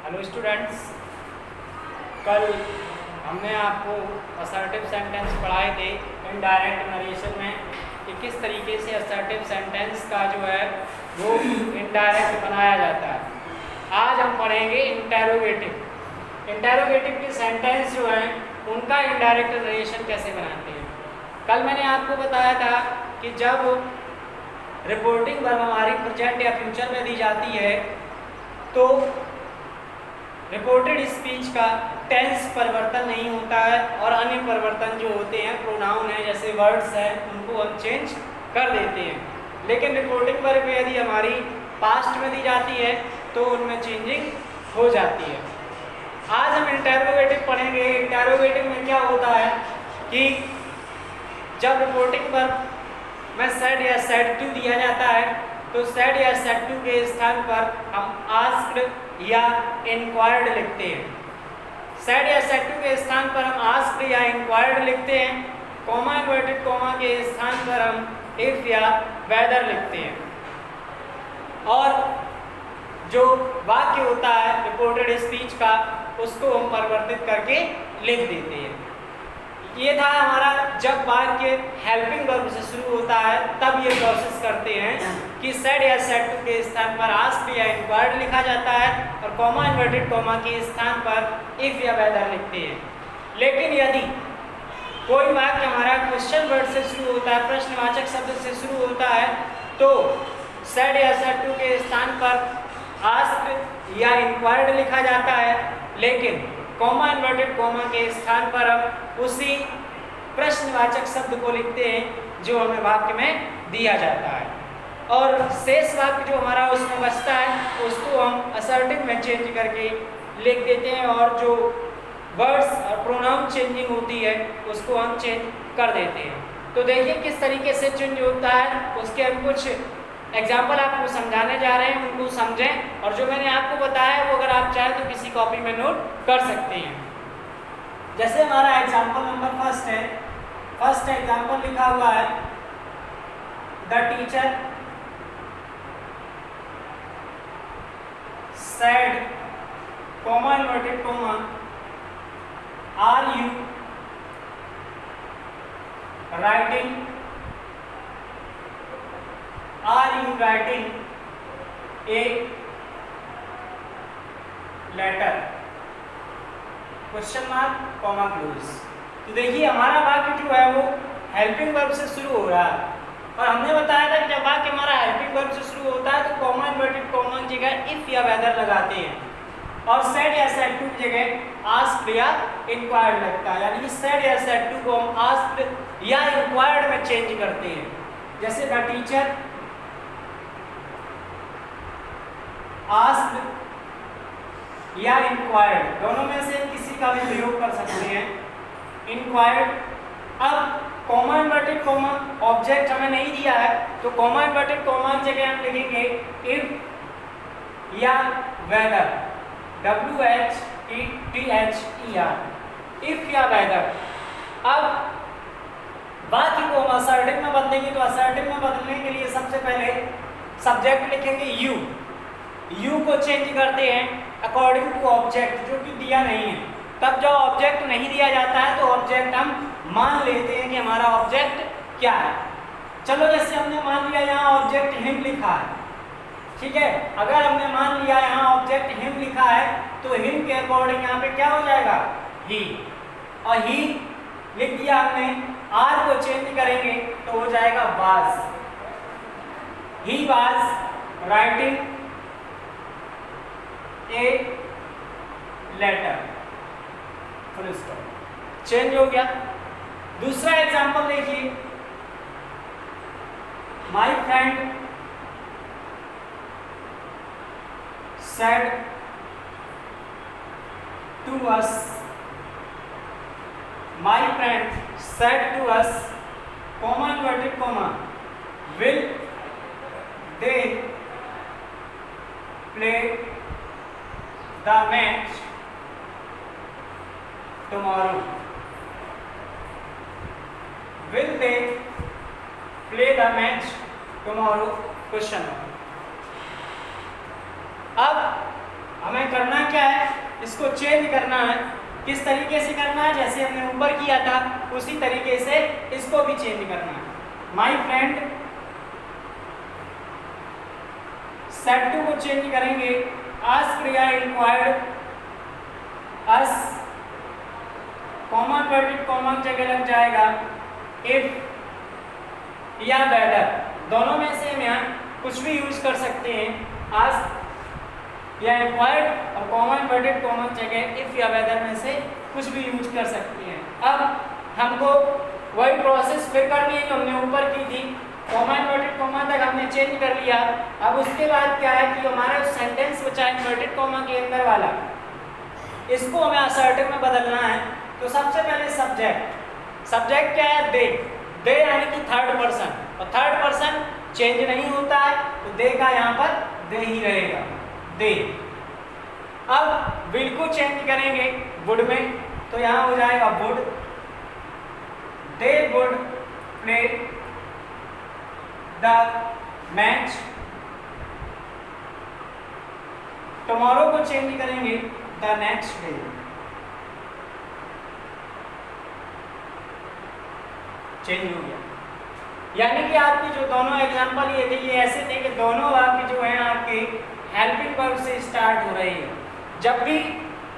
Hello students, कल हमने आपको असर्टिव सेंटेंस पढ़ाए थे इनडायरेक्ट नरेशन में कि किस तरीके से असर्टिव सेंटेंस का जो है वो इनडायरेक्ट बनाया जाता है। आज हम पढ़ेंगे इंटेरोगेटिव। इंटेरोगेटिव के सेंटेंस जो हैं उनका इनडायरेक्ट नरेशन कैसे बनाते हैं। कल मैंने आपको बताया था कि जब रिपोर्टिंग वर्ब हमारी प्रेजेंट या फ्यूचर में दी जाती है तो रिपोर्टेड स्पीच का टेंस परिवर्तन नहीं होता है और अन्य परिवर्तन जो होते हैं प्रोनाउन है जैसे वर्ड्स है उनको हम चेंज कर देते हैं। लेकिन रिपोर्टिंग वर्ब यदि हमारी पास्ट में दी जाती है तो उनमें चेंजिंग हो जाती है। आज हम इंटेरोगेटिव पढ़ेंगे। इंटेरोगेटिव में क्या होता है कि जब रिपोर्टिंग वर्ब में सेड या सेड टू दिया जाता है तो सेड या सेड टू के स्थान पर हम आस्क्ड या इंक्वायर्ड लिखते हैं। सेड या सेड टू के स्थान पर हम आस्क्ड या इंक्वायर्ड लिखते हैं। कॉमा इन्वर्टेड कॉमा के स्थान पर हम इफ या वेदर लिखते हैं। और जो वाक्य होता है रिपोर्टेड स्पीच का उसको हम परिवर्तित करके लिख देते हैं। ये था हमारा जब वाक्य हेल्पिंग वर्ब से शुरू होता है तब ये प्रोसेस करते हैं कि सेड या सेड टू के स्थान पर आस्क्ड या इंक्वायर्ड लिखा जाता है और कॉमा इन्वर्टेड कॉमा के स्थान पर इफ या वेदर लिखते हैं। लेकिन यदि कोई वाक्य हमारा क्वेश्चन वर्ड से शुरू होता है, प्रश्नवाचक शब्द से शुरू होता है, तो सेड या सेड टू के स्थान पर आस्क्ड या इंक्वायर्ड लिखा जाता है, लेकिन कॉमा इन्वर्टेड कॉमा के स्थान पर हम उसी प्रश्नवाचक शब्द को लिखते हैं जो हमें वाक्य में दिया जाता है। और शेष वाक्य जो हमारा उसमें बचता है उसको हम असर्टिव में चेंज करके लिख देते हैं और जो वर्ड्स और प्रोनाउन चेंजिंग होती है उसको हम चेंज कर देते हैं। तो देखिए किस तरीके से चेंज होता है, उसके हम कुछ एग्जाम्पल आपको समझाने जा रहे हैं, उनको समझें। और जो मैंने आपको बताया वो अगर आप चाहें तो किसी कॉपी में नोट कर सकते हैं। जैसे हमारा एग्जाम्पल नंबर फर्स्ट है। फर्स्ट एग्जाम्पल लिखा हुआ है the teacher said comma inverted comma are you writing Are you writing a letter? Question mark comma close. तो देखिए हमारा वाक्य जो है वो हेल्पिंग वर्ब से शुरू हो रहा है और हमने बताया था कि जब वाक्य हमारा हेल्पिंग वर्ब से शुरू होता है तो कॉमा इन्वर्टेड कॉमा की जगह इफ या वेदर लगाते हैं और सेड या सेड टू की जगह आस्क्ड या इंक्वायर्ड लगता है। यानी कि सेड या सेड टू को हम आस्क्ड या इंक्वायर्ड में चेंज करते हैं। जैसे द टीचर आस्क्ड या इंक्वायर्ड, दोनों में से किसी का भी प्रयोग कर सकते हैं। इंक्वायर्ड, अब कॉमा इन्वर्टेड कॉमा ऑब्जेक्ट हमें नहीं दिया है तो कॉमा इन्वर्टेड कॉमा की जगह हम लिखेंगे इफ या वेदर, WHETHER, इफ या वेदर। अब वाक्य को हम असर्टिव में बदलेंगे तो असर्टिव में बदलने के लिए सबसे पहले सब्जेक्ट लिखेंगे यू को चेंज करते हैं अकॉर्डिंग टू ऑब्जेक्ट जो कि दिया नहीं है। तब जब ऑब्जेक्ट नहीं दिया जाता है तो ऑब्जेक्ट हम मान लेते हैं कि हमारा ऑब्जेक्ट क्या है। चलो जैसे हमने मान लिया यहाँ ऑब्जेक्ट हिम लिखा है, ठीक है। अगर हमने मान लिया यहाँ ऑब्जेक्ट हिम लिखा है तो हिम के अकॉर्डिंग यहाँ पे क्या हो जाएगा ही, और ही लिख दिया हमने, आर को चेंज करेंगे तो हो जाएगा was. He was writing a letter, full stop, change हो गया। दूसरा एग्जांपल देखिए, my friend said to us, my friend said to us comma inverted comma will they play the match tomorrow? Will they play the match tomorrow? Question. अब हमें करना क्या है इसको चेंज करना है। किस तरीके से करना है? जैसे हमने ऊपर किया था उसी तरीके से इसको भी चेंज करना है। माय फ्रेंड सेड टू को चेंज करेंगे, आस्क्ड या इंक्वायर्ड, अस कॉमा इन्वर्टेड कॉमा की जगह लग जाएगा इफ या बेटर, दोनों में से हम यहाँ कुछ भी यूज कर सकते हैं, आस्क्ड या इंक्वायर्ड और कॉमा इन्वर्टेड कॉमा की जगह इफ या वेदर में से कुछ भी यूज कर सकते हैं। अब हमको वही प्रोसेस फिर करनी है जो हमने ऊपर की थी, कॉमा इन्वर्टेड कॉमा तक हमने चेंज कर लिया। अब उसके बाद क्या है कि हमारा सेंटेंस बचा है इन्वर्टेड कॉमा के अंदर वाला, इसको हमें असर्टिव में बदलना है। तो सबसे पहले सब्जेक्ट क्या है? दे यानी कि थर्ड पर्सन, और थर्ड पर्सन चेंज नहीं होता है तो दे का यहाँ पर दे ही रहेगा, दे। अब विल को चेंज करेंगे वुड में, तो यहाँ हो जाएगा would, they would play the match. Tomorrow को चेंज करेंगे द नेक्स्ट डे, चेंज हो गया। यानी कि आपकी जो दोनों एग्जांपल ये थे, ये ऐसे थे कि दोनों आपके जो हैं आपके हेल्पिंग वर्ब से स्टार्ट हो रहे हैं। जब भी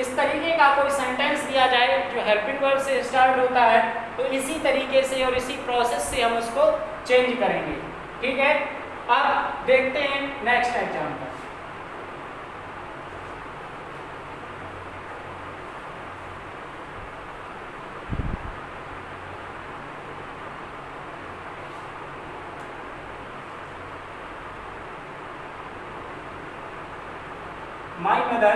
इस तरीके का कोई सेंटेंस दिया जाए जो हेल्पिंग वर्ब से स्टार्ट होता है तो इसी तरीके से और इसी प्रोसेस से हम उसको चेंज करेंगे। ठीक है, अब देखते हैं next example. My mother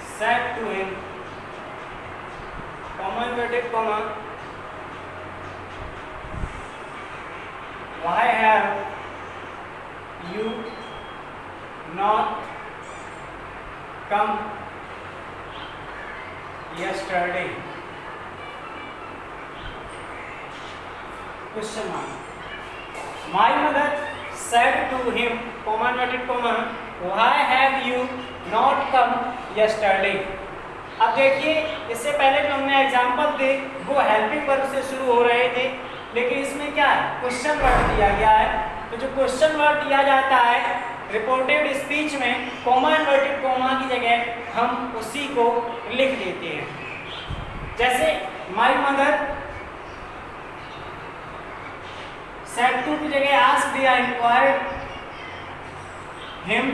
said to him, comma inverted comma, why have you not come yesterday? Question mark. My mother said to him, comma inverted comma, why have you not come yesterday? अब देखिए, इससे पहले जो हमने example थे वो helping verb से शुरू हो रहे थे, लेकिन इसमें क्या है? क्वेश्चन वर्ड दिया गया है। तो जो क्वेश्चन वर्ड दिया जाता है रिपोर्टेड स्पीच में, कॉमा इन्वर्टेड कॉमा की जगह हम उसी को लिख देते हैं। जैसे माई मदर सेड टू की जगह आस्क्ड या inquired him,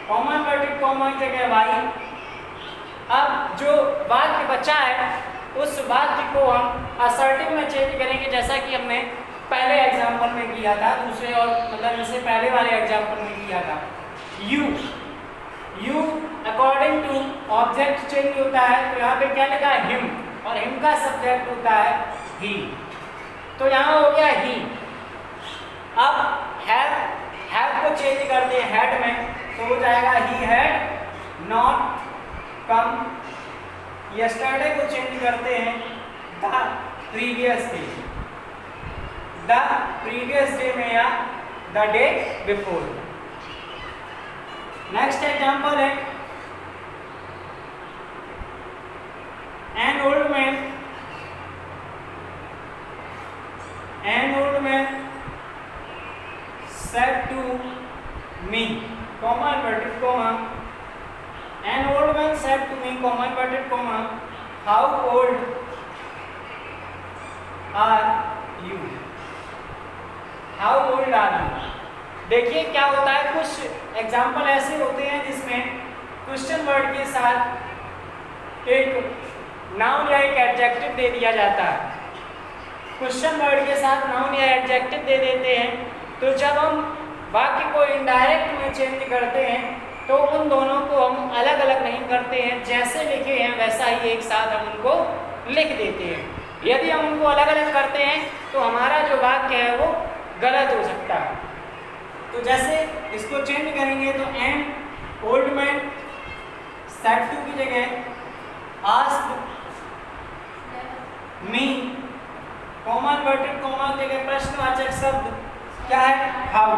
comma inverted comma की जगह वाई। अब जो वाक्य बचा है उस वाक्य को हम असर्टिव में चेंज करेंगे, जैसा कि हमने पहले एग्जाम्पल में किया था, दूसरे और मतलब इससे पहले वाले एग्जाम्पल में किया था। You according to object change होता है, तो यहाँ पे क्या लिखा है? हिम, और हिम का सब्जेक्ट होता है ही, तो यहाँ हो गया ही। अब हैव को चेंज करते हैं हैड में, तो हो जाएगा he had not come. Yesterday को चेंज करते हैं the previous day, the previous day में या the day before. Next example है an old man said to me, comma inverted comma, an old man said to me, comma inverted comma, how old are you? How old are you? देखिए क्या होता है, कुछ example ऐसे होते हैं जिसमें क्वेश्चन वर्ड के साथ एक नाउन या एक एडजेक्टिव दे दिया जाता है। क्वेश्चन वर्ड के साथ नाउन या एडजेक्टिव दे देते हैं, तो जब हम वाक्य को इनडायरेक्ट में चेंज करते हैं तो उन दोनों को हम अलग अलग नहीं करते हैं, जैसे लिखे हैं वैसा ही एक साथ हम उनको लिख देते हैं। यदि हम उनको अलग अलग करते हैं तो हमारा जो वाक्य है वो गलत हो सकता है। तो जैसे इसको चेंज करेंगे तो an old man said to की जगह asked me, comma inverted comma की जगह प्रश्नवाचक शब्द क्या है? हाउ।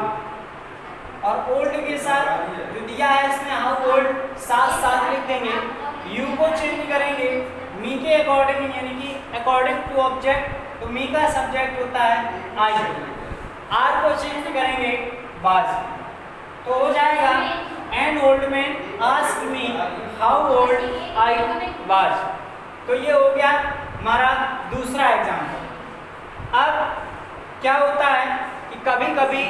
और ओल्ड के साथ जो दिया है इसमें हाउ ओल्ड साथ साथ लिख देंगे। यू को चेंज करेंगे मी के अकॉर्डिंग, यानी कि अकॉर्डिंग टू ऑब्जेक्ट, तो मी का सब्जेक्ट होता है आई। आर को चेंज करेंगे वाज, तो हो जाएगा N old man asked me how old I was. तो ये हो गया हमारा दूसरा एग्जाम्पल। अब क्या होता है कि कभी कभी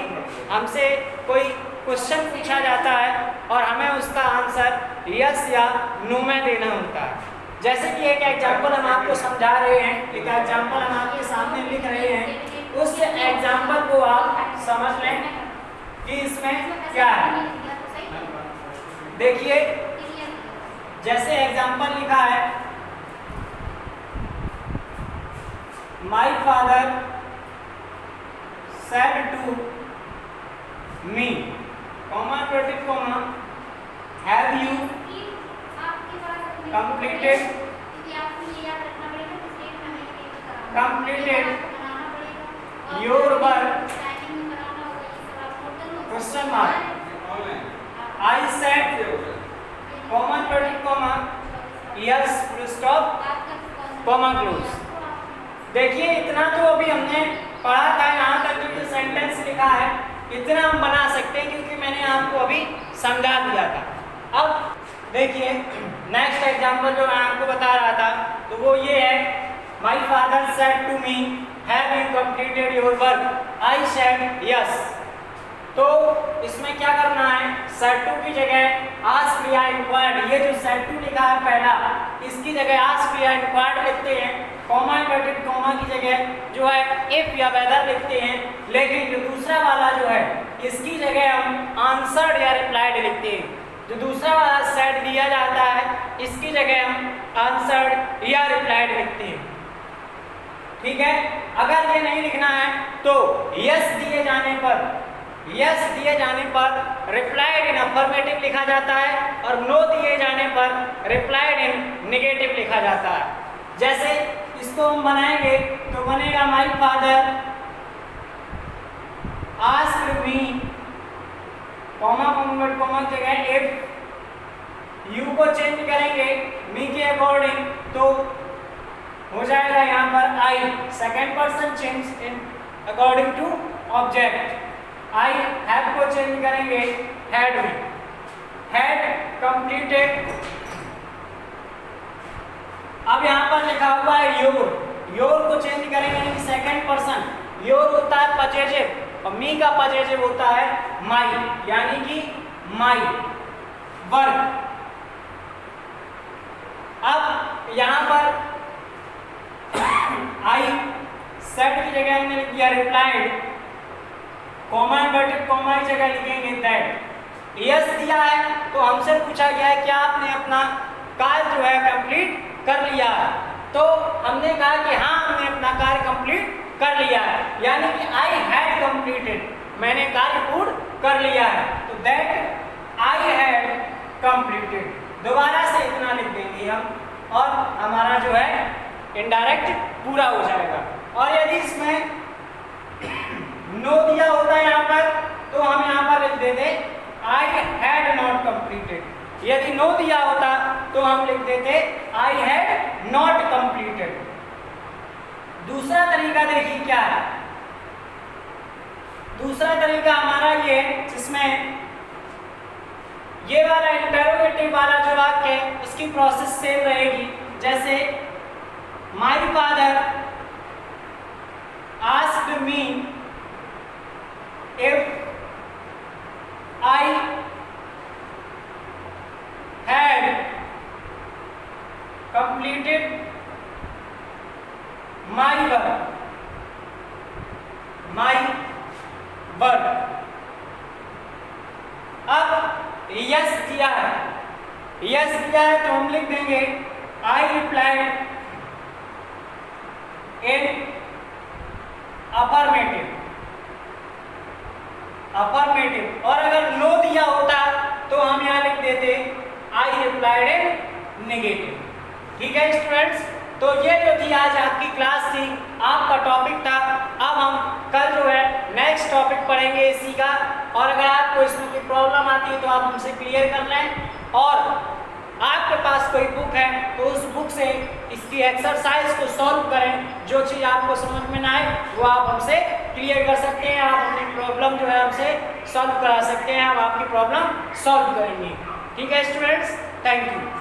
हमसे कोई क्वेश्चन पूछा जाता है और हमें उसका आंसर यस या नो में देना होता है। जैसे कि एक एग्जाम्पल हम आपको समझा रहे हैं, एक एग्जाम्पल हम आपके सामने लिख रहे हैं, उस एग्जाम्पल को आप समझ लें कि इसमें क्या है। देखिए जैसे एग्जाम्पल लिखा है my father said to me, comma inverted comma, have you completed your work, question mark, I said comma inverted comma, yes full stop comma close। देखिए इतना तो अभी हमने पढ़ा था, यहाँ तक जो सेंटेंस लिखा है इतना हम बना सकते हैं क्योंकि मैंने आपको अभी समझा दिया था। अब देखिए नेक्स्ट एग्जांपल जो मैं आपको बता रहा था तो वो ये है my father said to me have you completed your work, I said yes. तो इसमें क्या करना है, सेड टू की जगह आस्क्ड या इंक्वायर्ड, ये जो सेड टू लिखा है पहला इसकी जगह आस्क्ड या इंक्वायर्ड लिखते हैं, कॉमा इन्वर्टेड कॉमा की जगह जो है इफ या वेदर लिखते हैं, लेकिन जो दूसरा वाला जो है इसकी जगह हम आंसर्ड या रिप्लाइड लिखते हैं। जो दूसरा वाला सेड दिया जाता है इसकी जगह हम आंसर्ड या रिप्लाइड लिखते हैं। ठीक है, अगर ये नहीं लिखना है तो यस दिए जाने पर रिप्लाइड इन अफर्मेटिव लिखा जाता है और नो दिए जाने पर रिप्लाइड इन नेगेटिव लिखा जाता है। जैसे इसको हम बनाएंगे तो बनेगा my father asked me comma comma की जगह इफ, यू को चेंज करेंगे मी के अकॉर्डिंग तो हो जाएगा यहाँ पर I, second person change in according to object, I have को चेंज करेंगे हैड में, हैड कंप्लीटेड। अब यहाँ पर लिखा हुआ है योर को चेंज करेंगे यानी कि सेकेंड पर्सन, योर होता है पजेसिव और मी का पजेसिव होता है माई, यानी कि माई वर्क। अब यहाँ पर आई सेड की जगह हमने लिख दिया रिप्लाइड, कॉमा इन्वर्टेड कॉमा की जगह लिखेंगे दैट। यस दिया है तो हमसे पूछा गया है क्या आपने अपना कार्य जो है कंप्लीट कर लिया है, तो हमने कहा कि हाँ हमने अपना कार्य कंप्लीट कर लिया है, यानी कि आई हैड कंप्लीटेड, मैंने कार्य पूर्ण कर लिया है, तो दैट आई हैड कंप्लीटेड। दोबारा से इतना लिख देंगे हम और हमारा जो है इनडायरेक्ट पूरा हो जाएगा। और यदि इसमें नो दिया होता है यहाँ पर तो हम यहाँ पर लिख देते आई हैड नॉट कंप्लीटेड, यदि नो दिया होता तो हम लिख देते आई हैड नॉट कंप्लीटेड। दूसरा तरीका देखिए क्या है, दूसरा तरीका हमारा ये जिसमें ये वाला इंटरोगेटिव वाला जो वाक्य है उसकी प्रोसेस सेम रहेगी। जैसे my father asked me if I had completed my work। अब यस दिया है, तो हम लिख देंगे आई रिप्लाइड इन अफर्मेटिव। और अगर नो दिया होता तो हम यहाँ लिख देते आई रिप्लाइड इन नेगेटिव। ठीक है स्टूडेंट्स, तो ये जो थी आज आपकी क्लास थी, आपका टॉपिक था। अब हम कल जो है नेक्स्ट टॉपिक पढ़ेंगे इसी का, और अगर आपको इसमें कोई प्रॉब्लम आती है तो आप हमसे क्लियर कर लें, और आपके पास कोई बुक है तो उस बुक से इसकी एक्सरसाइज को सॉल्व करें। जो चीज़ आपको समझ में ना आए वो आप हमसे क्लियर कर सकते हैं, आप अपनी प्रॉब्लम जो है हमसे सॉल्व करा सकते हैं, हम आपकी प्रॉब्लम सॉल्व करेंगे। ठीक है स्टूडेंट्स, थैंक यू।